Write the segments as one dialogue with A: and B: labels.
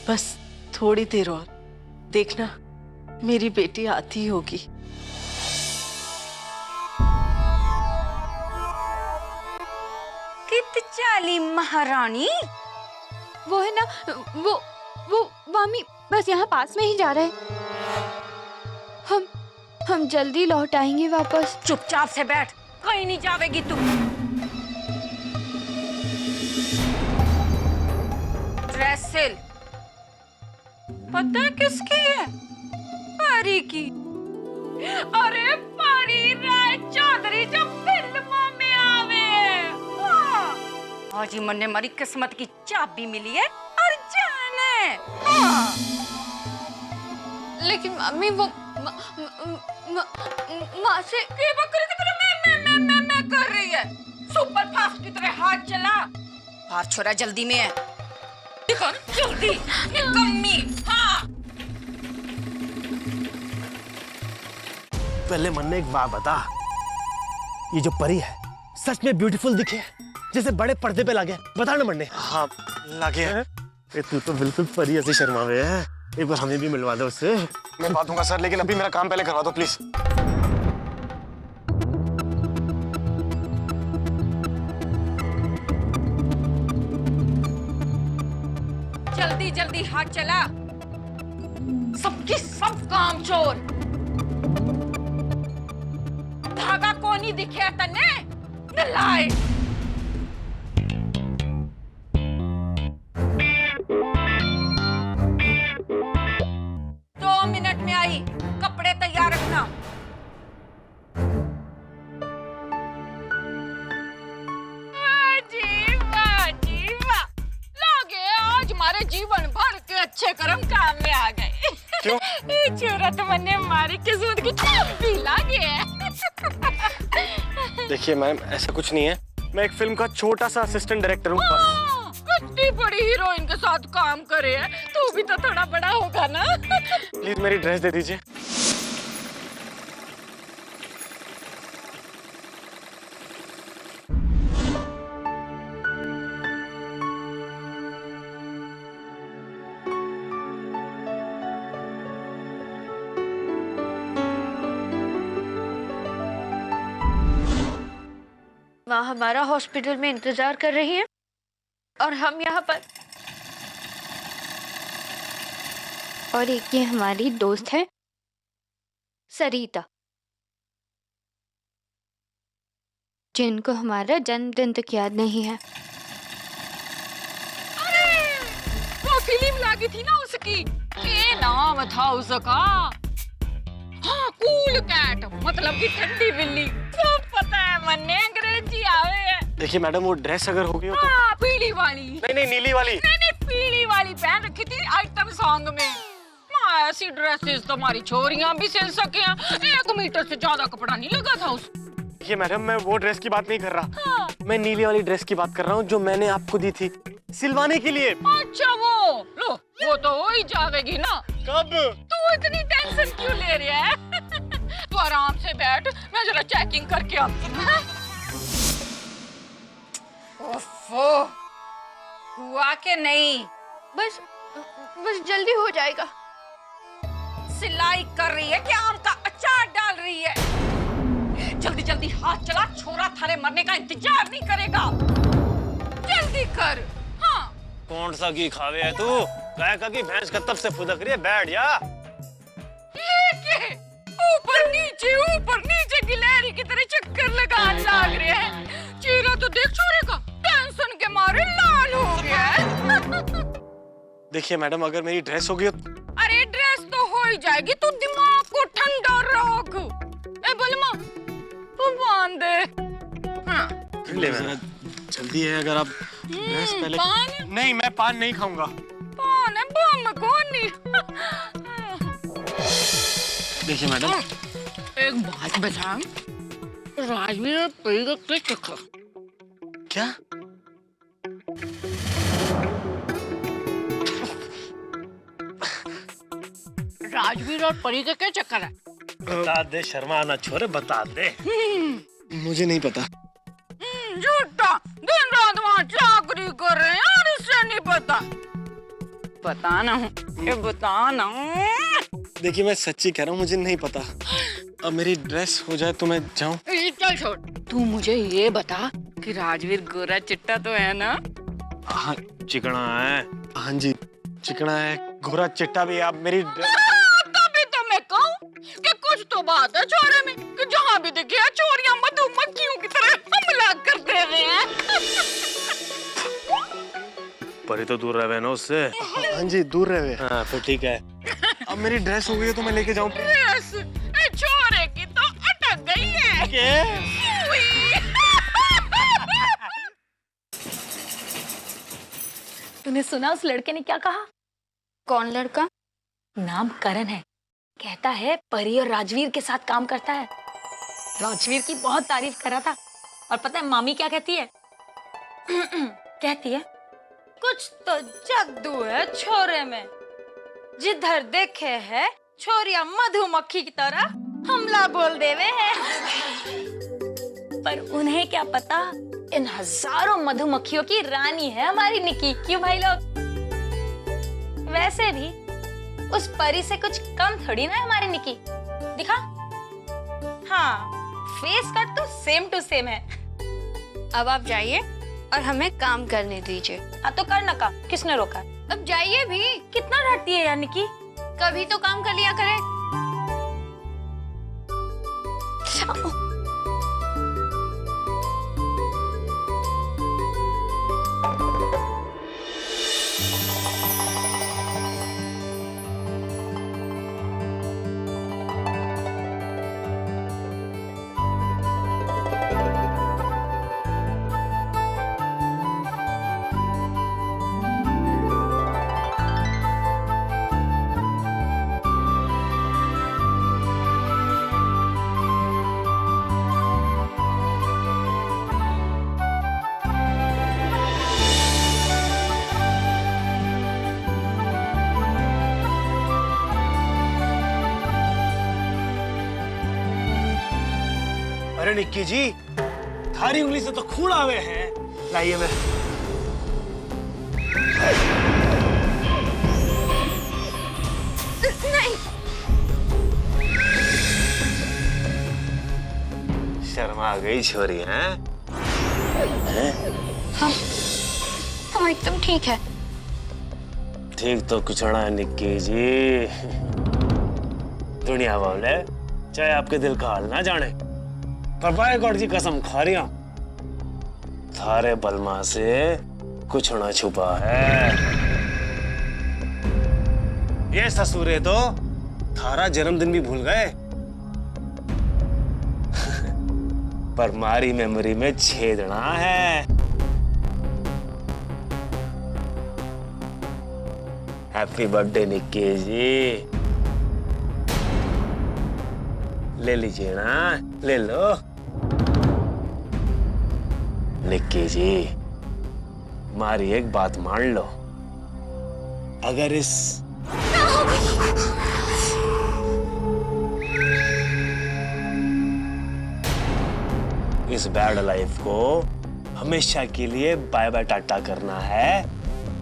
A: बस थोड़ी देर और, देखना मेरी बेटी आती होगी।
B: कित चाली महारानी।
C: वो है ना, वो मामी बस यहाँ पास में ही जा रहे हैं। हम जल्दी लौट आएंगे वापस।
B: चुपचाप से बैठ, कहीं नहीं जावेगी तू। ड्रेस सिल पता है किसकी है? परी की। अरे परी राय चौधरी जो फिल्मों में आवे। आज ही मन ने हमारी किस्मत की चाबी मिली है और जाने।
C: लेकिन मम्मी वो माँ से
B: ये बकरी की तरह मैं कर रही है। सुपर फास्ट की तरह हाथ चला। बाहर छोरा जल्दी में है। देखो जल्दी कम्मी। हाँ
D: पहले मन ने एक बात बता, ये जो परी है सच में ब्यूटीफुल दिखे जैसे बड़े पर्दे पे लगे? बता ना मन्ने।
E: हाँ लगे हैं।
D: तू तो बिल्कुल परी ऐसी शर्मावे है, एक बार हमें भी मिलवा दो उससे।
E: मैं बात दूंगा सर, लेकिन अभी मेरा काम पहले करवा दो प्लीज।
B: जल्दी जल्दी हाथ चला। सबकी सब काम चोर। धागा कोनी दिखे तन्ने नलाए। 2 मिनट में आई, कपड़े तैयार रखना। हमारे जीवन भर के अच्छे कर्म काम में आ गए।
E: क्यों?
B: चोरा तो मैंने हमारी किस्मत की चाबी लागे है।
E: देखिए मैम ऐसा कुछ नहीं है, मैं एक फिल्म का छोटा सा असिस्टेंट डायरेक्टर हूँ बस।
B: इतनी बड़ी हीरोइन के साथ काम करे है, तू भी तो थोड़ा बड़ा होगा ना।
E: प्लीज मेरी ड्रेस दे दीजिए।
C: माँ हमारा हॉस्पिटल में इंतजार कर रही है और हम यहाँ पर। और एक ये हमारी दोस्त है सरिता, जिनको हमारा जन्मदिन तक याद नहीं है।
B: अरे वो फिल्म लगी थी ना उसकी, ये नाम था उसका। हाँ कूल कैट, मतलब कि ठंडी बिल्ली। सब पता है मन्ने, अंग्रेजी आवे है।
E: देखिए मैडम वो ड्रेस अगर हो गई हो तो।
B: हाँ पीली वाली।
E: नहीं नीली वाली।
B: नहीं पीली वाली पहन रखी थी आइटम सॉन्ग में। ऐसी ड्रेसेस तो हमारी छोरियां भी सिल सके हैं। 1 मीटर से ज्यादा कपड़ा नहीं लगा था उस।
E: देखिए मैडम मैं वो ड्रेस की बात नहीं कर रहा।
B: हाँ।
E: मैं नीली वाली ड्रेस की बात कर रहा हूँ जो मैंने आपको दी थी सिलवाने के लिए।
B: अच्छा वो तो हो ही जाएगी ना।
E: कब?
B: तू इतनी टेंशन क्यों ले रहा है? तू आराम से बैठ, मैं जरा चेकिंग करके आती हूँ। ओफो, हुआ के नहीं?
C: बस जल्दी हो जाएगा।
B: सिलाई कर रही है कि आम का अचार डाल रही है? जल्दी जल्दी हाथ चला, छोरा थारे मरने का इंतजार नहीं करेगा। जल्दी कर। हाँ
D: कौन सा घी खावे है तू? गाय का की भैंस का तब से फुदक रही है, बैठ जा।
B: ये ऊपर नीचे गिलहरी की तरह चक्कर लगा लाग रहे हैं। चेहरा तो देख छोरे का, टेंशन के मारे लाल हो गया है।
E: देखिए मैडम अगर मेरी ड्रेस हो गई तो।
B: अरे ड्रेस तो हो ही जाएगी, तू दिमाग को ठंडा रख। ए बलमा तू बांध दे। हाँ
E: ले जल्दी है, अगर आप ड्रेस पहले।
B: पान?
E: नहीं मैं पान नहीं खाऊंगा।
B: पान है बम कौन नहीं।
E: देखिए मैडम
B: एक बात बता, राजवीर और परी का क्या चक्कर?
E: क्या?
B: राजवीर और परी का क्या चक्कर है?
D: बता दे, शर्मा ना छोरे, बता दे।
E: मुझे नहीं पता।
B: झूठा, दिन रात वहाँ चाकरी कर रहे हैं और इससे नहीं पता। बताना हूँ, ये बताना।
E: देखिए मैं सच्ची कह रहा हूँ, मुझे नहीं पता। अब मेरी ड्रेस हो जाए तो मैं जाऊँ?
B: चल छोड़, तू मुझे ये बता कि राजवीर गोरा चिट्टा तो है ना?
E: हाँ चिकना है। हाँ जी चिकना है, गोरा चिट्टा भी। आप मेरी
B: तभी तो मैं कहूँ कि कुछ तो बात है छोरे में कि जहाँ भी दिखे चोरियां मधुमक्खियों की तरह हमला कर दे रहे हैं।
E: परी तो दूर रहे ना उससे। हाँ जी दूर रहे। हाँ फिर ठीक है। अब मेरी ड्रेस हो गई है तो मैं लेके जाऊँ?
B: ड्रेस छोरे की तो अटक गई है।
F: तूने सुना उस लड़के ने क्या कहा?
C: कौन लड़का?
F: नाम करण है। कहता है परी और राजवीर के साथ काम करता है। राजवीर की बहुत तारीफ कर रहा था। और पता है मामी क्या कहती है? कहती है
C: कुछ तो जादू है छोरे में, जिधर देखे है छोरिया मधुमक्खी की तरह हमला बोल देवे है।
F: पर उन्हें क्या पता, इन हजारों मधुमक्खियों की रानी है हमारी निक्की। क्यों भाई लोग? वैसे भी उस परी से कुछ कम थोड़ी ना है हमारी निक्की। दिखा,
C: हाँ, फेस कट तो सेम टू सेम है। अब आप जाइए और हमें काम करने दीजिए।
F: हाँ तो कर ना काम, किसने रोका?
C: अब जाइए भी,
F: कितना डांटती है यार निक्की।
C: कभी तो काम कर लिया करे।
D: अरे निक्की जी, थारी उंगली से तो खून आवे हैं। लाइए मैं।
C: नहीं,
E: शर्मा गई छोरी हैं?
C: हम एकदम ठीक है।
E: ठीक तो कुछड़ा है निक्की जी। दुनिया वाले चाहे आपके दिल का हाल ना जाने, पर बाय गॉड की कसम खा रही हूं, थारे बलमा से कुछ ना छुपा है। ये ससुरे तो थारा जन्मदिन भी भूल गए, पर मारी मेमोरी में छेदना है। हैप्पी बर्थडे निक्की जी। ले लीजिए ना, ले लो। निक्की जी, मारी एक बात मान लो, अगर इस बैड लाइफ को हमेशा के लिए बाय बाय टाटा करना है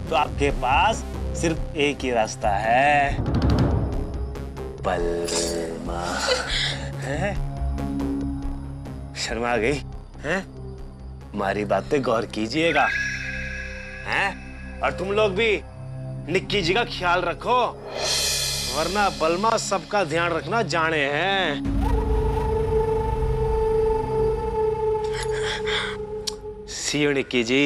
E: तो आपके पास सिर्फ एक ही रास्ता है, बलमा। है? शर्मा गई हैं? हमारी बात पे गौर कीजिएगा, हैं? और तुम लोग भी निक्की जी का ख्याल रखो, वरना बलमा सबका ध्यान रखना जाने हैं। सी यू निक्की जी।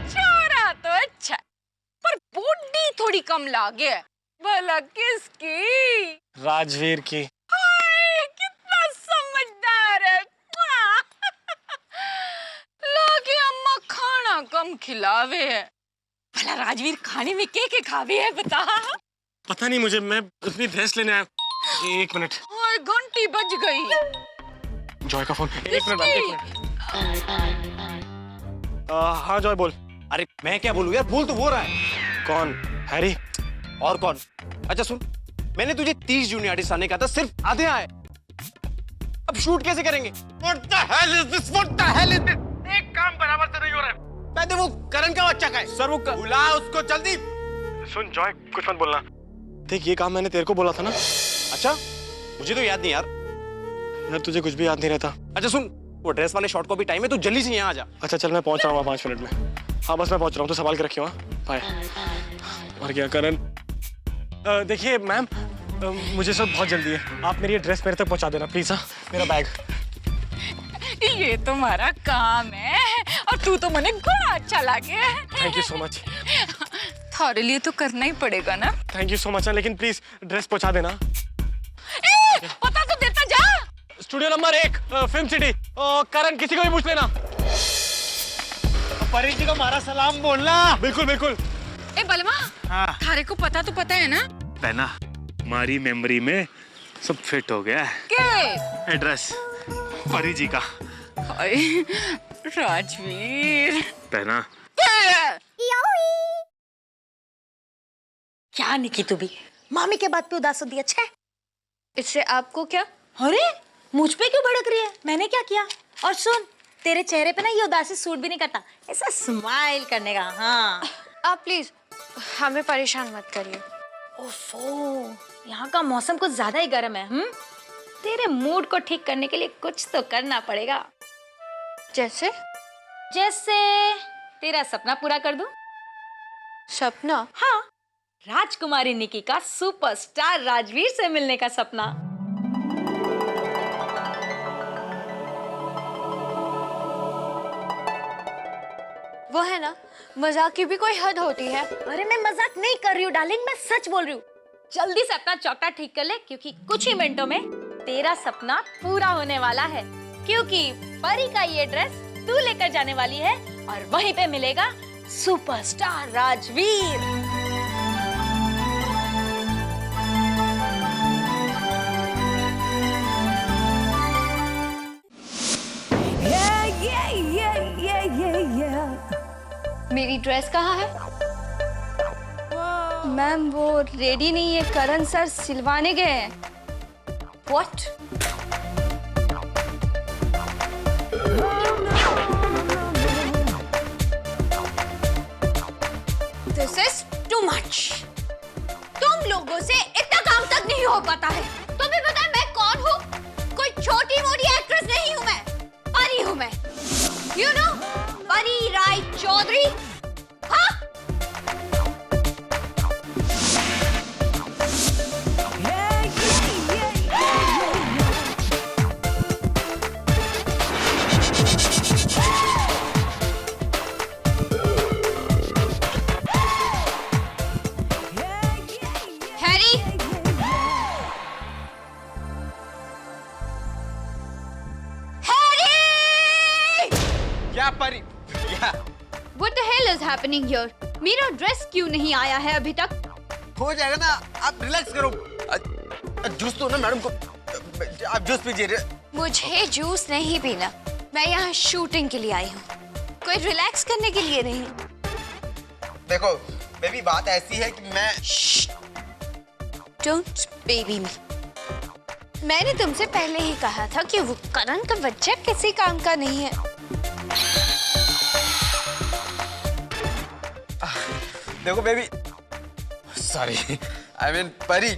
B: छोरा तो अच्छा, पर बूढ़ी थोड़ी कम लागे। भला किसकी?
E: राजवीर की।
B: हाय, कितना समझदार है। लागे अम्मा खाना कम खिलावे है। भला राजवीर खाने में के खावे है बता?
E: पता नहीं मुझे, मैं अपनी ड्रेस लेने आया। एक मिनट।
B: हाय, घंटी बज गई।
E: जॉय का फोन। एक मिनट, एक मिनट। हाँ जॉय बोल।
G: अरे मैं क्या बोलूं यार, बोल तो वो रहा है।
E: कौन? हैरी?
G: और कौन? अच्छा सुन, मैंने तुझे 30 जूनियर आर्टिस्ट आने कहा था, सिर्फ आधे आए। अब शूट कैसे करेंगे? What the hell is this? What the hell is this? एक काम बराबर से नहीं हो रहा है। मैंने वो करण का बच्चा का है। सर वो बुला उसको जल्दी। सुन जॉय, कुछ मत बोलना। देख ये काम मैंने तेरे को बोला था ना। अच्छा, मुझे तो याद नहीं यार। यार तुझे कुछ भी याद नहीं रहता। अच्छा सुन, वो ड्रेस वाले शॉट को भी टाइम है, तू जल्दी से यहाँ आ जा। अच्छा चल, मैं पहुंच रहा हूँ 5 मिनट में। हाँ बस मैं पहुंच रहा हूँ, तो संभाल के रखियो। बाय। और क्या करण? देखिए मैम, मुझे सब बहुत जल्दी है। आप मेरी ये ड्रेस मेरे तक पहुंचा देना प्लीज। हाँ, मेरा बैग।
B: ये तुम्हारा काम है और तू तो मने बड़ा अच्छा लगे।
G: Thank you so much.
B: थारे लिए तो करना ही पड़ेगा ना।
G: थैंक यू सो मच, लेकिन प्लीज ड्रेस पहुंचा देना।
B: पता तो देता जा।
G: Studio number 1 film city. Karan किसी को भी पूछ लेना।
D: परी जी को हमारा सलाम बोलना।
G: बिल्कुल बिल्कुल।
B: ए बलमा,
D: हाँ।
B: थारे को पता तो पता है ना?
E: पहना, हमारी मेमोरी में सब फिट हो गया है।
B: के
E: एड्रेस परी जी का।
B: हाय राजवीर।
E: पहना।
F: क्या निकी तू भी मामी के बात पे उदास हो दी? अच्छा है।
C: इससे आपको क्या?
F: अरे मुझ पे क्यों भड़क रही है? मैंने क्या किया? और सुन, तेरे चेहरे पे ना ये उदासी सूट भी नहीं करता। ऐसा स्माइल करने का। हाँ
C: आप प्लीज हमें परेशान मत करिए।
F: ओफो, यहाँ का मौसम कुछ ज्यादा ही गर्म है। तेरे मूड को ठीक करने के लिए कुछ तो करना पड़ेगा।
C: जैसे?
F: जैसे तेरा सपना पूरा कर दूं?
C: सपना?
F: हाँ, राजकुमारी निकी का सुपरस्टार राजवीर से मिलने का सपना।
C: वो है ना, मजाक की भी कोई हद होती है।
F: अरे मैं मजाक नहीं कर रही हूँ डार्लिंग, मैं सच बोल रही हूँ। जल्दी से अपना चौका ठीक कर ले, क्योंकि कुछ ही मिनटों में तेरा सपना पूरा होने वाला है। क्योंकि परी का ये ड्रेस तू लेकर जाने वाली है और वहीं पे मिलेगा सुपरस्टार राजवीर।
C: मेरी ड्रेस कहाँ है? मैम वो रेडी नहीं है, करण सर सिलवाने गए हैं। What? This is too much. तुम लोगों से इतना काम तक नहीं हो पाता है। तुम्हें पता है मैं कौन हूँ? कोई छोटी मोटी एक्ट्रेस नहीं हूँ मैं, परी हूँ मैं। You know? परी राय चौधरी। हाँ? हैरी,
G: क्या परी? क्या
C: What the hell is happening here? मेरा ड्रेस क्यों नहीं आया है अभी तक?
G: हो जाएगा ना, आप रिलैक्स करो। जूस दो ना मैडम को, आप जूस पीजिए।
C: मुझे जूस नहीं पीना, मैं यहाँ शूटिंग के लिए आई हूँ, कोई रिलैक्स करने के लिए नहीं।
G: देखो बेबी, बात ऐसी है कि मैं
C: Don't baby me. मैंने तुमसे पहले ही कहा था कि वो करण का बच्चा किसी काम का नहीं है।
G: देखो बेबी, सॉरी, आई मीन परी,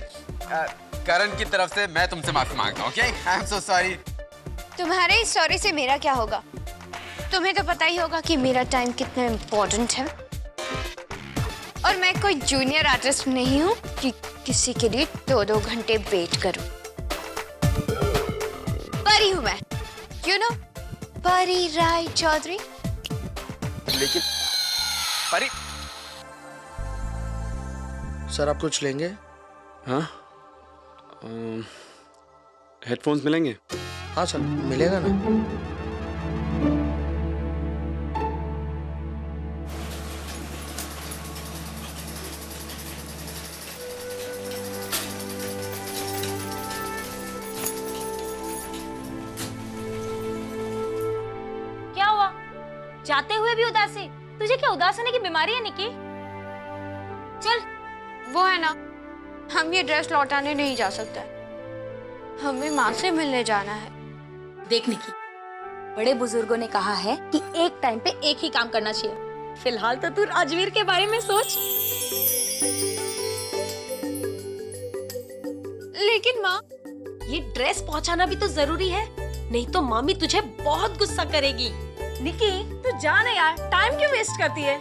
G: करण की तरफ से मैं तुमसे माफी मांगता हूँ। Okay, I am so sorry.
C: तुम्हारे इस सॉरी से मेरा क्या होगा? तुम्हें तो पता ही होगा कि मेरा टाइम कितना इम्पोर्टेंट है, और मैं कोई जूनियर आर्टिस्ट नहीं हूँ कि किसी के लिए 2-2 घंटे वेट करूँ। परी हूँ मैं, you know, परी राय चौधरी।
G: लेकिन परी,
H: सर आप कुछ लेंगे? हाँ, हेडफोन्स मिलेंगे? हाँ सर मिलेगा ना।
F: क्या हुआ? जाते हुए भी उदासी? तुझे क्या उदास होने की बीमारी है निकी? चल,
C: वो है ना, हम ये ड्रेस लौटाने नहीं जा सकते, हमें माँ से मिलने जाना है।
F: देख निकी, बड़े बुजुर्गों ने कहा है कि एक टाइम पे एक ही काम करना चाहिए। फिलहाल तो तू राजवीर के बारे में सोच।
C: लेकिन माँ,
F: ये ड्रेस पहुंचाना भी तो जरूरी है, नहीं तो मामी तुझे बहुत गुस्सा करेगी। निकी तू जा ना यार, टाइम क्यों वेस्ट करती है?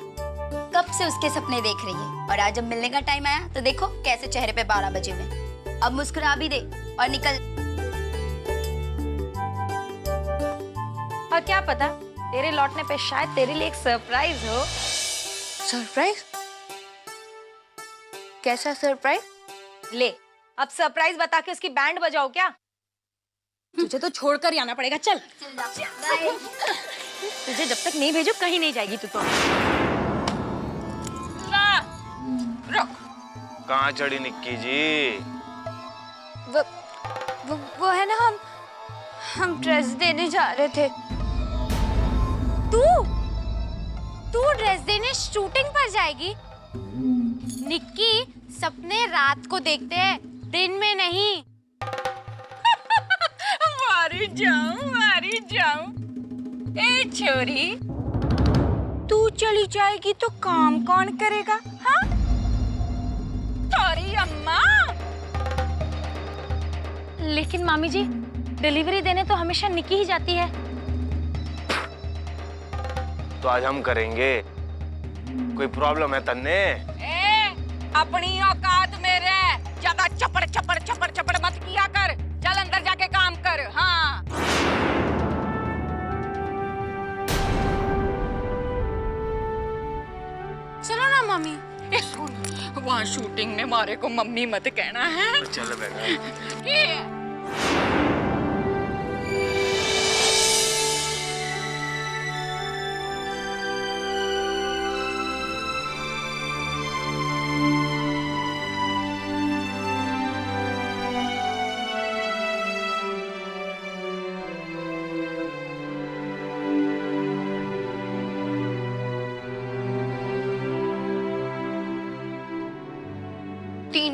C: कब से उसके सपने देख रही है और आज जब मिलने का टाइम आया तो देखो कैसे चेहरे पे 12 बजे हुए। अब मुस्कुरा भी दे और निकल।
F: और क्या पता तेरे लौटने पे शायद तेरे लिए एक सरप्राइज हो।
C: सरप्राइज? कैसा सरप्राइज?
F: ले अब सरप्राइज बता के उसकी बैंड बजाओ क्या? तुझे तो छोड़कर ही आना पड़ेगा। चल तुझे जब तक नहीं भेजो कहीं नहीं जाएगी तू तो।
E: कहाँ चढ़ी निक्की जी?
C: वो है ना, हम ड्रेस देने जा रहे थे। तू ड्रेस देने शूटिंग पर जाएगी? निक्की, सपने रात को देखते हैं, दिन में नहीं।
B: मारी जाऊं। ए छोरी,
C: तू चली जाएगी तो काम कौन करेगा? हाँ?
B: तारी अम्मा।
F: लेकिन मामी जी, डिलीवरी देने तो हमेशा निकी ही जाती है।
E: तो आज हम करेंगे। कोई प्रॉब्लम है तन्ने?
B: ए, अपनी औकात में रह, ज्यादा चपड़ चपड़ चपड़ चपड़ मत किया कर। चल अंदर जाके काम कर। हाँ
C: सुनो ना मम्मी,
B: वहाँ शूटिंग में मारे को मम्मी मत कहना है।
E: चल बेटा।
B: ये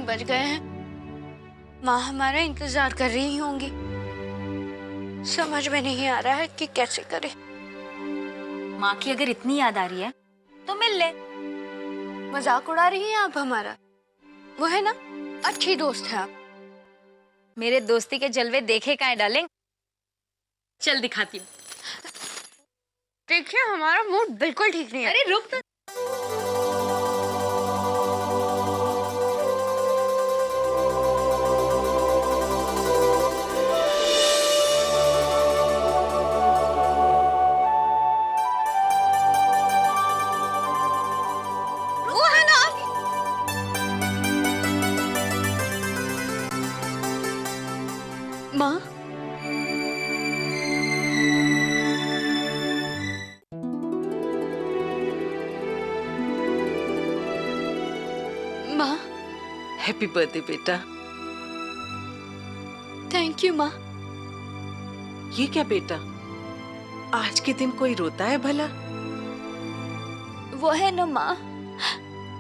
C: बज गए हैं। माँ हमारा इंतजार कर रही होंगी। समझ में नहीं आ रहा है कि कैसे करें।
F: माँ की अगर इतनी याद आ रही है तो मिल ले।
C: मजाक उड़ा रही हैं आप हमारा? वो है ना, अच्छी दोस्त है आप।
F: मेरे दोस्ती के जलवे देखे का है डार्लिंग। चल दिखाती हूँ।
C: देखिए हमारा मूड बिल्कुल ठीक नहीं है।
F: अरे रुक तो।
A: माँ,
C: माँ,
A: हैप्पी बर्थडे बेटा।
C: थैंक यू माँ।
A: ये क्या बेटा, आज के दिन कोई रोता है भला?
C: वो है ना माँ,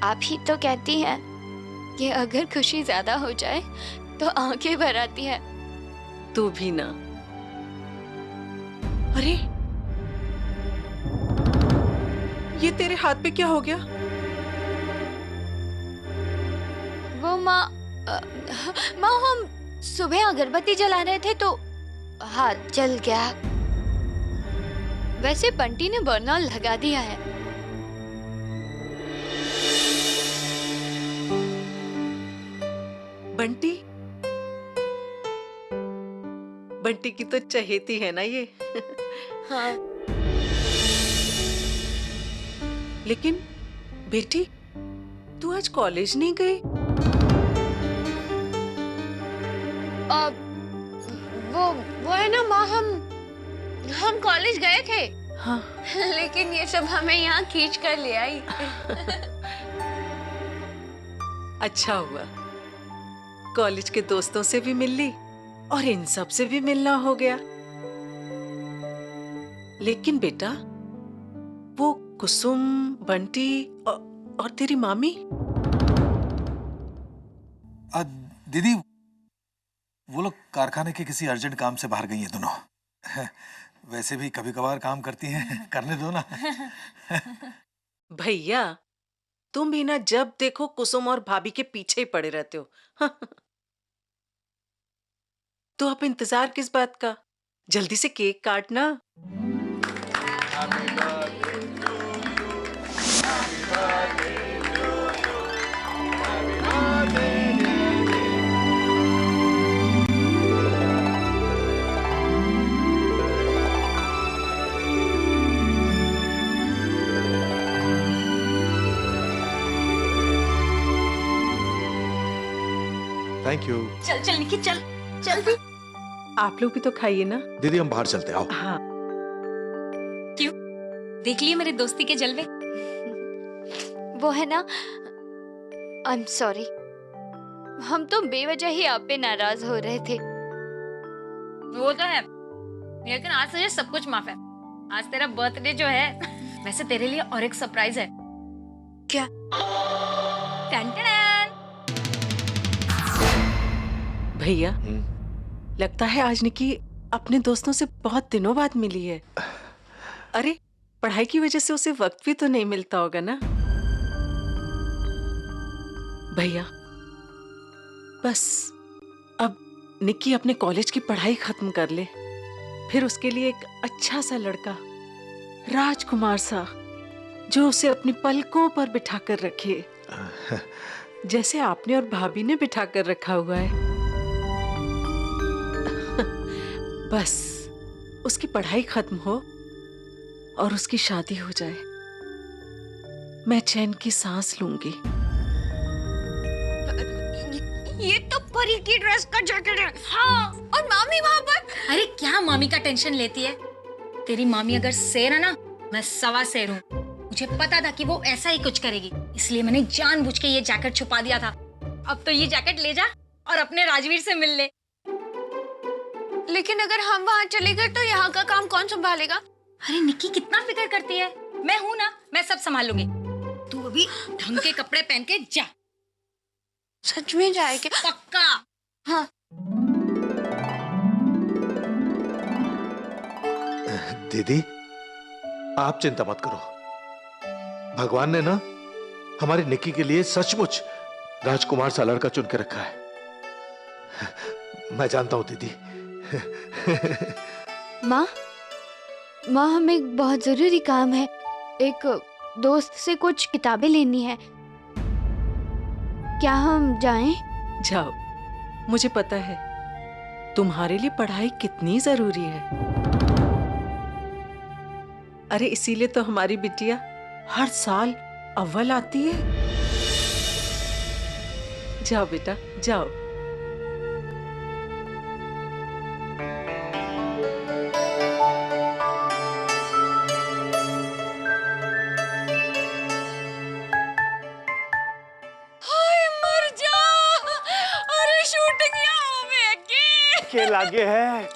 C: आप ही तो कहती हैं कि अगर खुशी ज्यादा हो जाए तो आंखें भर आती है।
A: तू भी ना। अरे ये तेरे हाथ पे क्या हो गया?
C: वो माँ, माँ हम सुबह अगरबत्ती जला रहे थे तो हाथ जल गया। वैसे बंटी ने बर्नर लगा दिया है।
A: बंटी? बंटी की तो चहेती है ना ये।
C: हाँ।
A: लेकिन बेटी, तू आज कॉलेज नहीं गई?
C: वो है ना माँ, हम कॉलेज गए थे।
A: हाँ।
C: लेकिन ये सब हमें यहाँ खींच कर ले आई।
A: अच्छा हुआ, कॉलेज के दोस्तों से भी मिल ली और इन सब से भी मिलना हो गया। लेकिन बेटा, वो कुसुम, बंटी और तेरी मामी?
I: दीदी, वो लोग कारखाने के किसी अर्जेंट काम से बाहर गई हैं दोनों। वैसे भी कभी कभार काम करती हैं, करने दो ना।
A: भैया तुम भी ना जब देखो कुसुम और भाभी के पीछे ही पड़े रहते हो। तो अब इंतजार किस बात का? जल्दी से केक काटना।
H: Thank you.
F: चल चल निकी चल चल भी।
A: आप लोग भी तो खाइए ना।
H: दीदी हम बाहर चलते, आओ।
A: हाँ
F: क्यों? देख लिए मेरे दोस्ती के जलवे।
C: वो है ना, आई एम सॉरी, हम तो बेवजह ही आप पे नाराज हो रहे थे।
F: वो तो है, लेकिन आज तुझे सब कुछ माफ है। आज तेरा बर्थडे जो है, वैसे तेरे लिए और एक सरप्राइज है।
C: क्या?
F: टन टन।
A: भैया लगता है आज निकी अपने दोस्तों से बहुत दिनों बाद मिली है। अरे पढ़ाई की वजह से उसे वक्त भी तो नहीं मिलता होगा ना। भैया बस अब निकी अपने कॉलेज की पढ़ाई खत्म कर ले, फिर उसके लिए एक अच्छा सा लड़का, राजकुमार सा, जो उसे अपनी पलकों पर बिठा कर रखे, जैसे आपने और भाभी ने बिठा कर रखा हुआ है। बस उसकी पढ़ाई खत्म हो और उसकी शादी हो जाए, मैं चैन की सांस लूंगी।
C: ये तो परी की ड्रेस का जैकेट है। हाँ, और मामी वहाँ पर।
F: अरे क्या मामी का टेंशन लेती है? तेरी मामी अगर शेर है ना, मैं सवा शेर हूँ। मुझे पता था कि वो ऐसा ही कुछ करेगी, इसलिए मैंने जानबूझ के ये जैकेट छुपा दिया था। अब तो ये जैकेट ले जा और अपने राजवीर से मिल ले।
C: लेकिन अगर हम वहाँ चले गए तो यहाँ का काम कौन संभालेगा?
F: अरे निक्की कितना फिक्र करती है, मैं हूं ना, मैं सब संभाल लूंगी। तू अभी ढंग के कपड़े पहन के जा।
C: सच में जाएगा?
F: पक्का।
C: हाँ।
H: दीदी आप चिंता मत करो, भगवान ने ना हमारी निक्की के लिए सचमुच राजकुमार सा लड़का चुन के रखा है। मैं जानता हूं दीदी।
C: माँ, हमें एक बहुत जरूरी काम है। एक दोस्त से कुछ किताबें लेनी है, क्या हम जाएं?
A: जाओ, मुझे पता है तुम्हारे लिए पढ़ाई कितनी जरूरी है। अरे इसीलिए तो हमारी बिटिया हर साल अव्वल आती है। जाओ बेटा जाओ।
B: अरे शूटिंग यहाँ होवे
E: के लागे है